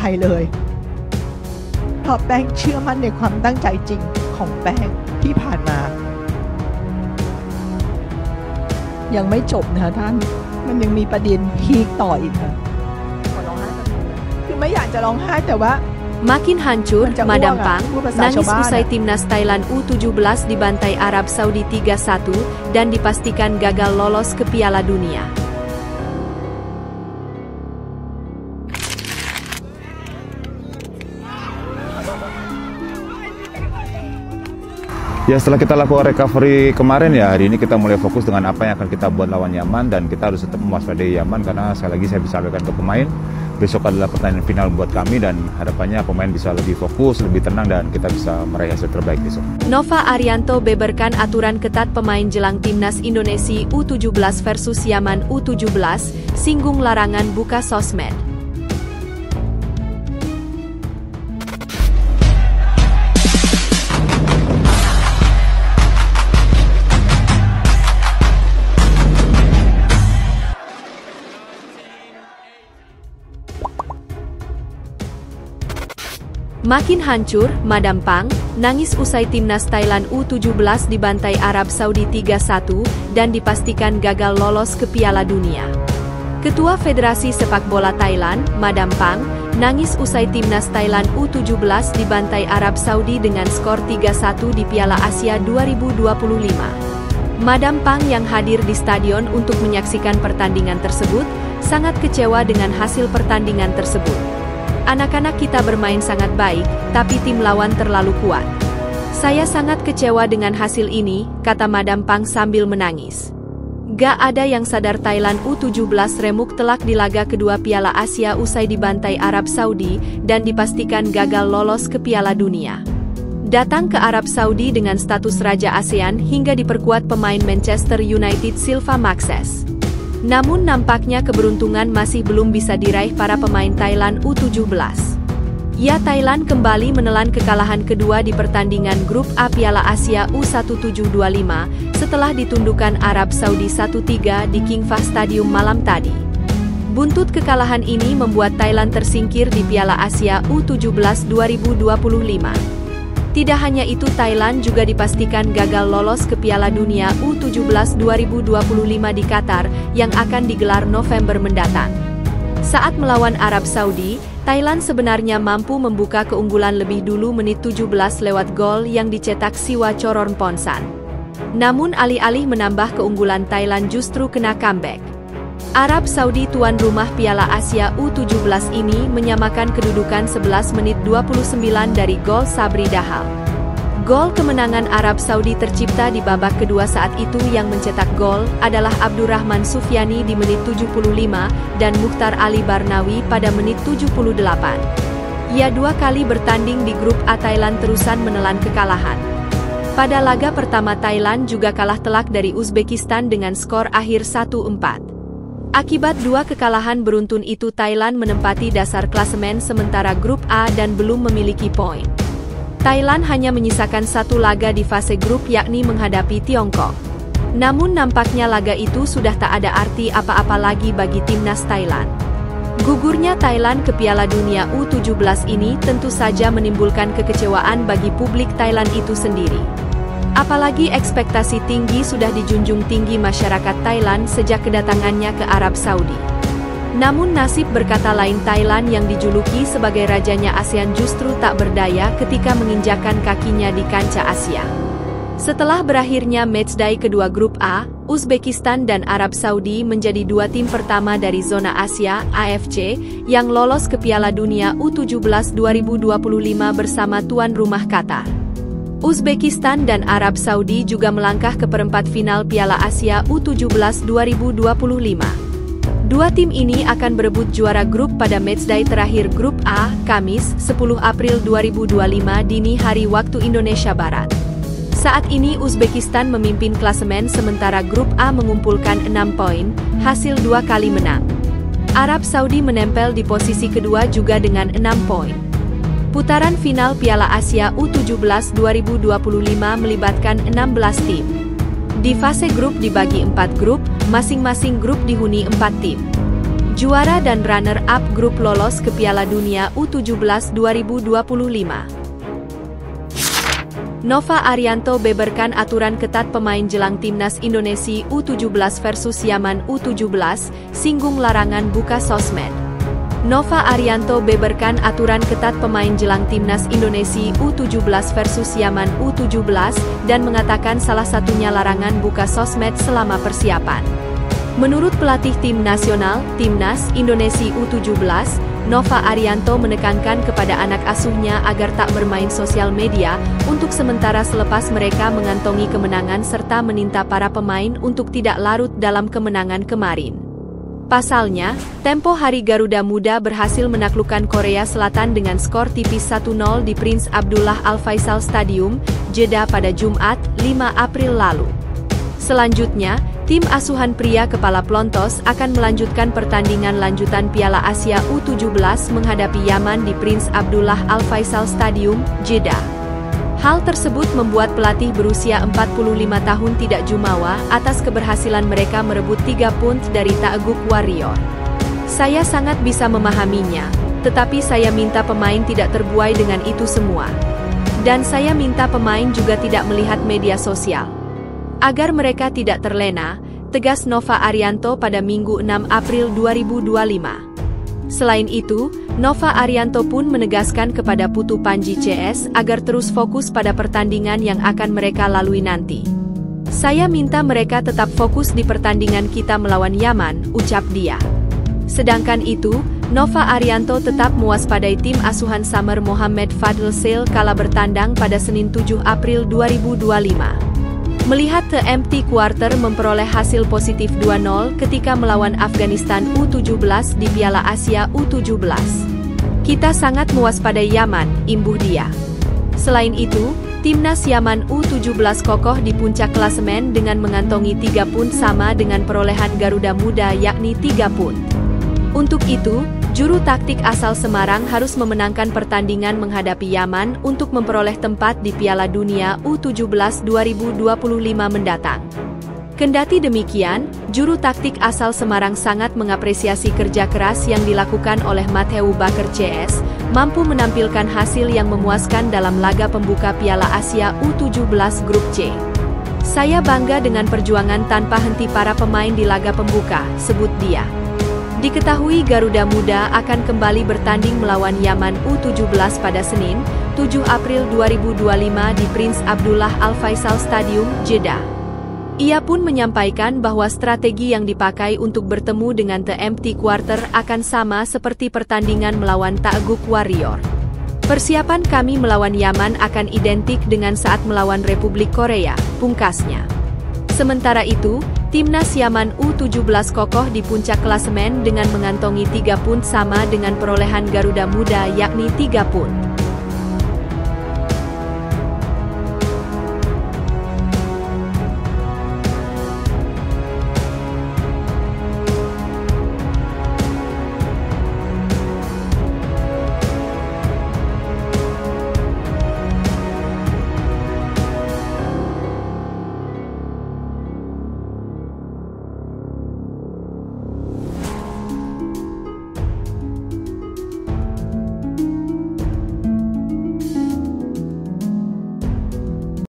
ยเลยเพราะแป้งเชื่อมั่นในความตั้งใจจริงของแป้งที่ผ่านมายังไม่จบนะคะท่านมันยังมีประเด็นพีคต่ออีกค่ะขอร้องไห้คือไม่อยากจะร้องไห้แต่ว่าMakin hancur, Madam Pang nangis usai timnas Thailand U17 dibantai Arab Saudi 3-1 dan dipastikan gagal lolos ke Piala Dunia. Ya, setelah kita lakukan recovery kemarin ya, hari ini kita mulai fokus dengan apa yang akan kita buat lawan Yaman, dan kita harus tetap mewaspadai Yaman karena sekali lagi saya bisa sampaikan ke pemain, besok adalah pertandingan final buat kami dan harapannya pemain bisa lebih fokus, lebih tenang dan kita bisa meraih hasil terbaik besok. Nova Arianto beberkan aturan ketat pemain jelang timnas Indonesia U17 versus Yaman U17, singgung larangan buka sosmed. Makin hancur, Madam Pang nangis usai timnas Thailand U17 dibantai Arab Saudi 3-1 dan dipastikan gagal lolos ke Piala Dunia. Ketua Federasi Sepak Bola Thailand, Madam Pang, nangis usai timnas Thailand U17 dibantai Arab Saudi dengan skor 3-1 di Piala Asia 2025. Madam Pang yang hadir di stadion untuk menyaksikan pertandingan tersebut, sangat kecewa dengan hasil pertandingan tersebut. Anak-anak kita bermain sangat baik, tapi tim lawan terlalu kuat. Saya sangat kecewa dengan hasil ini, kata Madam Pang sambil menangis. Gak ada yang sadar Thailand U17 remuk telak di laga kedua Piala Asia usai dibantai Arab Saudi dan dipastikan gagal lolos ke Piala Dunia. Datang ke Arab Saudi dengan status Raja ASEAN hingga diperkuat pemain Manchester United Silva Maxes. Namun nampaknya keberuntungan masih belum bisa diraih para pemain Thailand U17. Ya, Thailand kembali menelan kekalahan kedua di pertandingan grup A Piala Asia U1725 setelah ditundukkan Arab Saudi 1-3 di King Fahd Stadium malam tadi. Buntut kekalahan ini membuat Thailand tersingkir di Piala Asia U17 2025. Tidak hanya itu, Thailand juga dipastikan gagal lolos ke Piala Dunia U17 2025 di Qatar yang akan digelar November mendatang. Saat melawan Arab Saudi, Thailand sebenarnya mampu membuka keunggulan lebih dulu menit 17 lewat gol yang dicetak Siwa Chornponsan. Namun alih-alih menambah keunggulan, Thailand justru kena comeback. Arab Saudi tuan rumah Piala Asia U17 ini menyamakan kedudukan 11 menit 29 dari gol Sabri Dahal. Gol kemenangan Arab Saudi tercipta di babak kedua. Saat itu yang mencetak gol adalah Abdurrahman Sufyani di menit 75 dan Mukhtar Ali Barnawi pada menit 78. Ia dua kali bertanding di grup A Thailand terusan menelan kekalahan. Pada laga pertama Thailand juga kalah telak dari Uzbekistan dengan skor akhir 1-4. Akibat dua kekalahan beruntun itu, Thailand menempati dasar klasemen sementara grup A dan belum memiliki poin. Thailand hanya menyisakan satu laga di fase grup, yakni menghadapi Tiongkok. Namun nampaknya laga itu sudah tak ada arti apa-apa lagi bagi timnas Thailand. Gugurnya Thailand ke Piala Dunia U17 ini tentu saja menimbulkan kekecewaan bagi publik Thailand itu sendiri. Apalagi ekspektasi tinggi sudah dijunjung tinggi masyarakat Thailand sejak kedatangannya ke Arab Saudi. Namun nasib berkata lain, Thailand yang dijuluki sebagai rajanya ASEAN justru tak berdaya ketika menginjakan kakinya di kancah Asia. Setelah berakhirnya matchday kedua grup A, Uzbekistan dan Arab Saudi menjadi dua tim pertama dari zona Asia (AFC) yang lolos ke Piala Dunia U17 2025 bersama tuan rumah Qatar. Uzbekistan dan Arab Saudi juga melangkah ke perempat final Piala Asia U17 2025. Dua tim ini akan berebut juara grup pada matchday terakhir grup A, Kamis, 10 April 2025 dini hari waktu Indonesia Barat. Saat ini Uzbekistan memimpin klasemen sementara grup A mengumpulkan 6 poin, hasil 2 kali menang. Arab Saudi menempel di posisi kedua juga dengan 6 poin. Putaran final Piala Asia U17 2025 melibatkan 16 tim. Di fase grup dibagi 4 grup, masing-masing grup dihuni 4 tim. Juara dan runner-up grup lolos ke Piala Dunia U17 2025. Nova Arianto beberkan aturan ketat pemain jelang Timnas Indonesia U17 versus Yaman U17, singgung larangan buka sosmed. Nova Arianto beberkan aturan ketat pemain jelang Timnas Indonesia U17 versus Yaman U17 dan mengatakan salah satunya larangan buka sosmed selama persiapan. Menurut pelatih tim nasional, Timnas Indonesia U17, Nova Arianto menekankan kepada anak asuhnya agar tak bermain sosial media untuk sementara selepas mereka mengantongi kemenangan serta meminta para pemain untuk tidak larut dalam kemenangan kemarin. Pasalnya, tempo hari Garuda Muda berhasil menaklukkan Korea Selatan dengan skor tipis 1-0 di Prince Abdullah Al Faisal Stadium, Jeddah pada Jumat, 5 April lalu. Selanjutnya, tim asuhan pria kepala Plontos akan melanjutkan pertandingan lanjutan Piala Asia U17 menghadapi Yaman di Prince Abdullah Al Faisal Stadium, Jeddah. Hal tersebut membuat pelatih berusia 45 tahun tidak jumawa atas keberhasilan mereka merebut 3 poin dari Taeguk Warrior. Saya sangat bisa memahaminya, tetapi saya minta pemain tidak terbuai dengan itu semua. Dan saya minta pemain juga tidak melihat media sosial. Agar mereka tidak terlena, tegas Nova Arianto pada Minggu 6 April 2025. Selain itu, Nova Arianto pun menegaskan kepada Putu Panji CS agar terus fokus pada pertandingan yang akan mereka lalui nanti. Saya minta mereka tetap fokus di pertandingan kita melawan Yaman, ucap dia. Sedangkan itu, Nova Arianto tetap mewaspadai tim asuhan Samer Mohamed Fadel Sale kala bertandang pada Senin 7 April 2025. Melihat The Empty Quarter memperoleh hasil positif 2-0 ketika melawan Afghanistan U17 di Piala Asia U17. Kita sangat mewaspadai Yaman, imbuh dia. Selain itu, Timnas Yaman U17 kokoh di puncak klasemen dengan mengantongi 3 poin sama dengan perolehan Garuda Muda yakni 3 poin. Untuk itu, juru taktik asal Semarang harus memenangkan pertandingan menghadapi Yaman untuk memperoleh tempat di Piala Dunia U17 2025 mendatang. Kendati demikian, juru taktik asal Semarang sangat mengapresiasi kerja keras yang dilakukan oleh Matthew Baker CS, mampu menampilkan hasil yang memuaskan dalam laga pembuka Piala Asia U17 Grup C. Saya bangga dengan perjuangan tanpa henti para pemain di laga pembuka, sebut dia. Diketahui Garuda Muda akan kembali bertanding melawan Yaman U17 pada Senin, 7 April 2025 di Prince Abdullah Al Faisal Stadium, Jeddah. Ia pun menyampaikan bahwa strategi yang dipakai untuk bertemu dengan The Empty Quarter akan sama seperti pertandingan melawan Taeguk Warrior. Persiapan kami melawan Yaman akan identik dengan saat melawan Republik Korea, pungkasnya. Sementara itu, Timnas Yaman U17 kokoh di puncak klasemen dengan mengantongi 3 poin sama dengan perolehan Garuda Muda yakni 3 poin.